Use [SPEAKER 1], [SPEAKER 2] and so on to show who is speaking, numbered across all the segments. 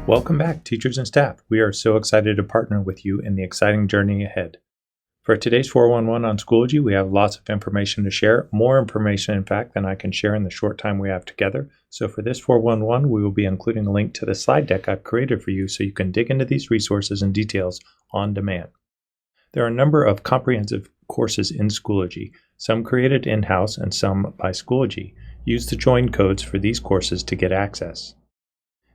[SPEAKER 1] Welcome back, teachers and staff. We are so excited to partner with you in the exciting journey ahead. For today's 411 on Schoology, we have lots of information to share, more information, in fact, than I can share in the short time we have together. So for this 411, we will be including a link to the slide deck I've created for you so you can dig into these resources and details on demand. There are a number of comprehensive courses in Schoology, some created in-house and some by Schoology. Use the join codes for these courses to get access.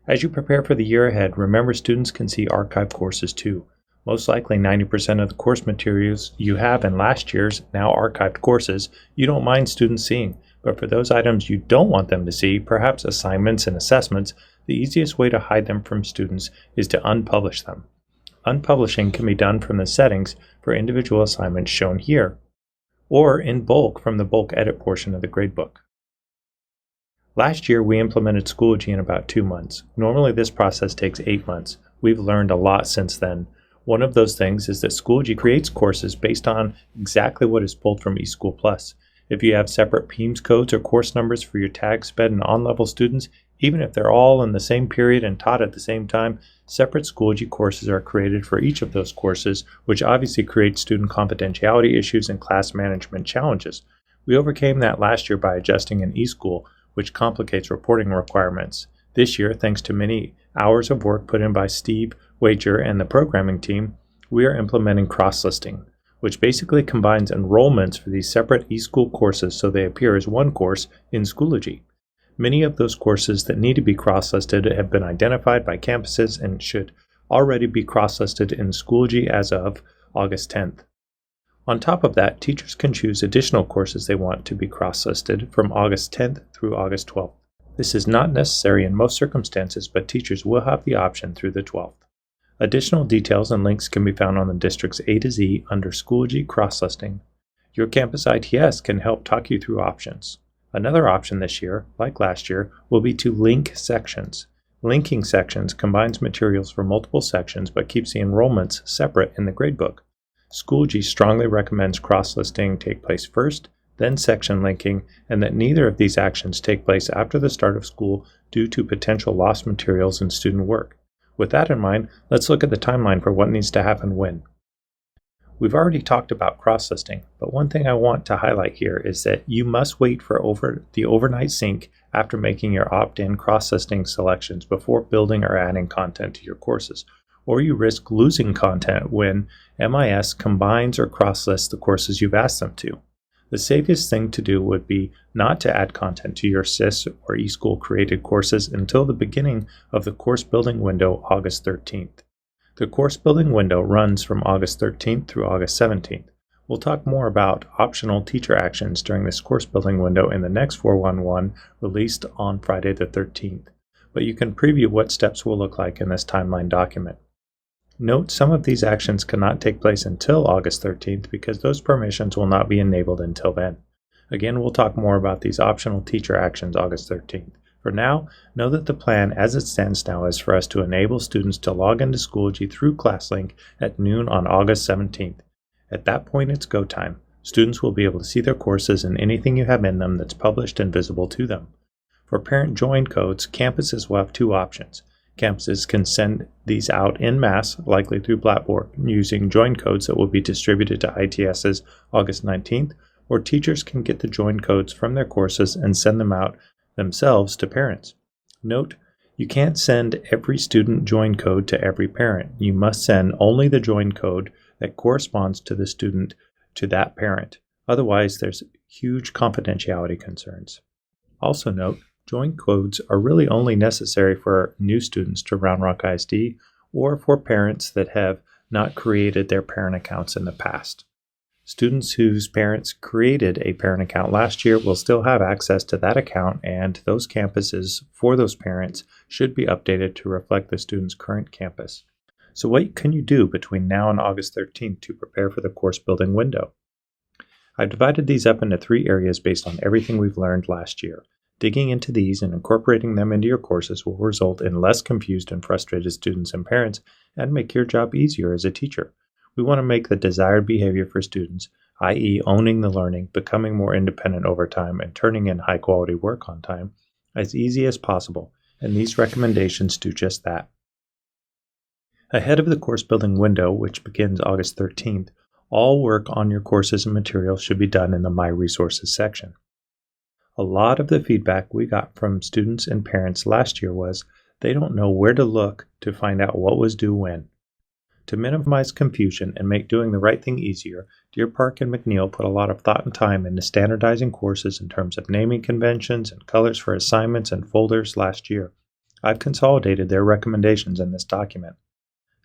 [SPEAKER 1] As you prepare for the year ahead, remember students can see archived courses too. Most likely 90% of the course materials you have in last year's now archived courses you don't mind students seeing, but for those items you don't want them to see, perhaps assignments and assessments, the easiest way to hide them from students is to unpublish them. Unpublishing can be done from the settings for individual assignments shown here, or in bulk from the bulk edit portion of the gradebook. Last year, we implemented Schoology in about 2 months. Normally, this process takes 8 months. We've learned a lot since then. One of those things is that Schoology creates courses based on exactly what is pulled from eSchool Plus. If you have separate PEIMS codes or course numbers for your tag, SPED, and on-level students, even if they're all in the same period and taught at the same time, separate Schoology courses are created for each of those courses, which obviously creates student confidentiality issues and class management challenges. We overcame that last year by adjusting in eSchool, which complicates reporting requirements. This year, thanks to many hours of work put in by Steve Wager and the programming team, we are implementing cross-listing, which basically combines enrollments for these separate eSchool courses so they appear as one course in Schoology. Many of those courses that need to be cross-listed have been identified by campuses and should already be cross-listed in Schoology as of August 10th. On top of that, teachers can choose additional courses they want to be cross-listed from August 10th through August 12th. This is not necessary in most circumstances, but teachers will have the option through the 12th. Additional details and links can be found on the district's A to Z under Schoology Cross-Listing. Your campus ITS can help talk you through options. Another option this year, like last year, will be to link sections. Linking sections combines materials for multiple sections but keeps the enrollments separate in the gradebook. Schoology strongly recommends cross-listing take place first, then section linking, and that neither of these actions take place after the start of school due to potential lost materials and student work. With that in mind, let's look at the timeline for what needs to happen when. We've already talked about cross-listing, but one thing I want to highlight here is that you must wait for the overnight sync after making your opt-in cross-listing selections before building or adding content to your courses, or you risk losing content when MIS combines or cross-lists the courses you've asked them to. The safest thing to do would be not to add content to your SIS or eSchool created courses until the beginning of the course building window, August 13th. The course building window runs from August 13th through August 17th. We'll talk more about optional teacher actions during this course building window in the next 411 released on Friday the 13th, but you can preview what steps will look like in this timeline document. Note some of these actions cannot take place until August 13th because those permissions will not be enabled until then. Again, we'll talk more about these optional teacher actions August 13th. For now, know that the plan as it stands now is for us to enable students to log into Schoology through ClassLink at noon on August 17th. At that point, it's go time. Students will be able to see their courses and anything you have in them that's published and visible to them. For parent join codes, campuses will have two options. Campuses can send these out en masse, likely through Blackboard, using join codes that will be distributed to ITSs August 19th, or teachers can get the join codes from their courses and send them out themselves to parents. Note, you can't send every student join code to every parent. You must send only the join code that corresponds to the student to that parent. Otherwise, there's huge confidentiality concerns. Also note, join codes are really only necessary for new students to Round Rock ISD or for parents that have not created their parent accounts in the past. Students whose parents created a parent account last year will still have access to that account, and those campuses for those parents should be updated to reflect the student's current campus. So what can you do between now and August 13th to prepare for the course building window? I've divided these up into 3 areas based on everything we've learned last year. Digging into these and incorporating them into your courses will result in less confused and frustrated students and parents and make your job easier as a teacher. We want to make the desired behavior for students, i.e. owning the learning, becoming more independent over time, and turning in high-quality work on time, as easy as possible, and these recommendations do just that. Ahead of the course building window, which begins August 13th, all work on your courses and materials should be done in the My Resources section. A lot of the feedback we got from students and parents last year was they don't know where to look to find out what was due when. To minimize confusion and make doing the right thing easier, Deer Park and McNeil put a lot of thought and time into standardizing courses in terms of naming conventions and colors for assignments and folders last year. I've consolidated their recommendations in this document.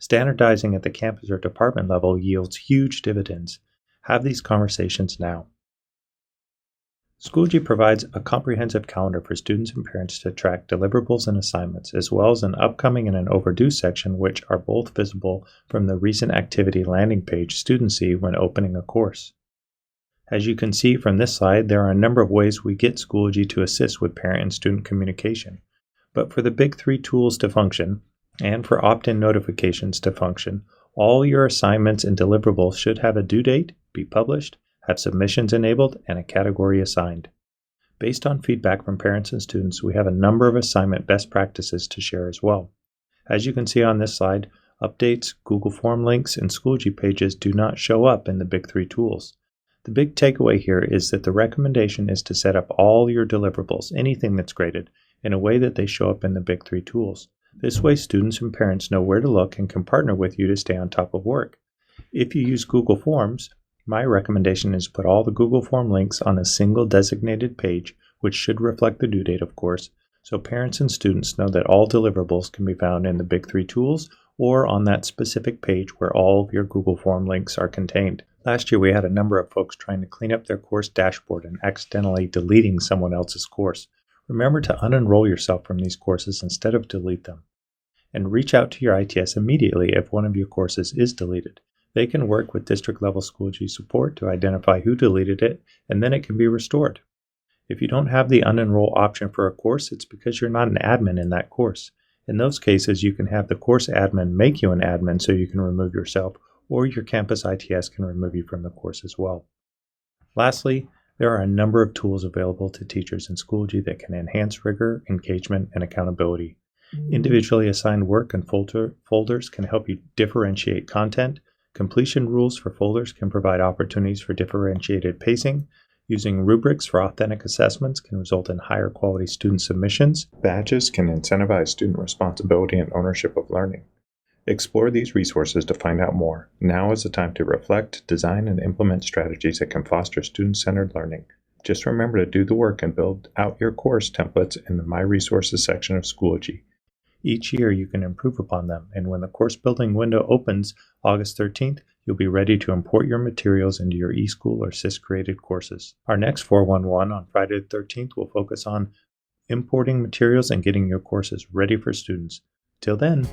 [SPEAKER 1] Standardizing at the campus or department level yields huge dividends. Have these conversations now. Schoology provides a comprehensive calendar for students and parents to track deliverables and assignments, as well as an upcoming and an overdue section, which are both visible from the recent activity landing page students see when opening a course. As you can see from this slide, there are a number of ways we get Schoology to assist with parent and student communication. But for the big three tools to function, and for opt-in notifications to function, all your assignments and deliverables should have a due date, be published, have submissions enabled, and a category assigned. Based on feedback from parents and students, we have a number of assignment best practices to share as well. As you can see on this slide, updates, Google Form links, and Schoology pages do not show up in the big three tools. The big takeaway here is that the recommendation is to set up all your deliverables, anything that's graded, in a way that they show up in the big three tools. This way, students and parents know where to look and can partner with you to stay on top of work. If you use Google Forms, my recommendation is to put all the Google Form links on a single designated page, which should reflect the due date, of course, so parents and students know that all deliverables can be found in the big three tools or on that specific page where all of your Google Form links are contained. Last year, we had a number of folks trying to clean up their course dashboard and accidentally deleting someone else's course. Remember to unenroll yourself from these courses instead of delete them. And reach out to your ITS immediately if one of your courses is deleted. They can work with district-level Schoology support to identify who deleted it, and then it can be restored. If you don't have the unenroll option for a course, it's because you're not an admin in that course. In those cases, you can have the course admin make you an admin so you can remove yourself, or your campus ITS can remove you from the course as well. Lastly, there are a number of tools available to teachers in Schoology that can enhance rigor, engagement, and accountability. Individually assigned work and folders can help you differentiate content. Completion rules for folders can provide opportunities for differentiated pacing. Using rubrics for authentic assessments can result in higher quality student submissions. Badges can incentivize student responsibility and ownership of learning. Explore these resources to find out more. Now is the time to reflect, design, and implement strategies that can foster student-centered learning. Just remember to do the work and build out your course templates in the My Resources section of Schoology. Each year you can improve upon them, and when the course building window opens August 13th, you'll be ready to import your materials into your eSchool or SIS-created courses. Our next 411 on Friday the 13th will focus on importing materials and getting your courses ready for students. Till then,